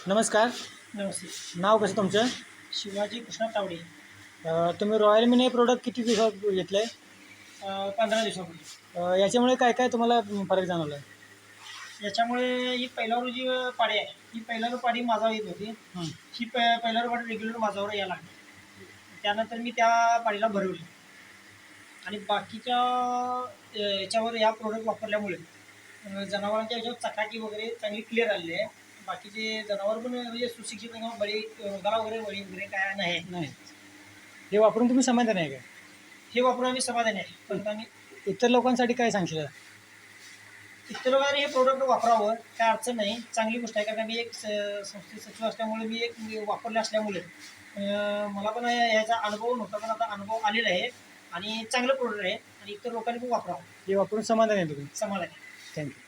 नमस्कार. नमस्ते. नाव कसं तुमचं? शिवाजी कृष्णा तावडे. तुम्ही रॉयल मिनी हे प्रोडक्ट किती दिवसात घेतलं आहे? 15 दिवसापूर्वी. याच्यामुळे काय काय तुम्हाला फरक जाणवला आहे? याच्यामुळे ही पहिल्यावर जी पाडी आहे, ही पहिल्यावर पाडी माझ्यावर येत होती. ही पहिल्यावर पाडी रेग्युलर माझ्यावर यायला लागली. त्यानंतर मी त्या पाडीला भरवली आणि बाकीच्या याच्यावर या प्रोडक्ट वापरल्यामुळे जनावरांच्या याच्यावर चकाकी वगैरे चांगली क्लिअर आलेली आहे. बाकीचे जनावर पण म्हणजे सुशिक्षित किंवा बळी रोगाला वगैरे बळी वगैरे काय नाही. नाही. हे वापरून तुम्ही समाधानी आहे का? हे वापरून आम्ही समाधानी आहे. पण आम्ही इतर लोकांसाठी काय सांगशील? इतर लोकांनी हे प्रोडक्ट वापरावं, काय अडचण नाही, चांगली गोष्ट आहे. कारण मी एक संस्थेत सचिव असल्यामुळे मी वापरले असल्यामुळे मला पण याचा अनुभव नव्हता, पण आता अनुभव आलेला आहे आणि चांगलं प्रोडक्ट आहे आणि इतर लोकांनी पण वापरावं. हे वापरून समाधानी आहे तुम्ही? समाधान आहे. थँक्यू.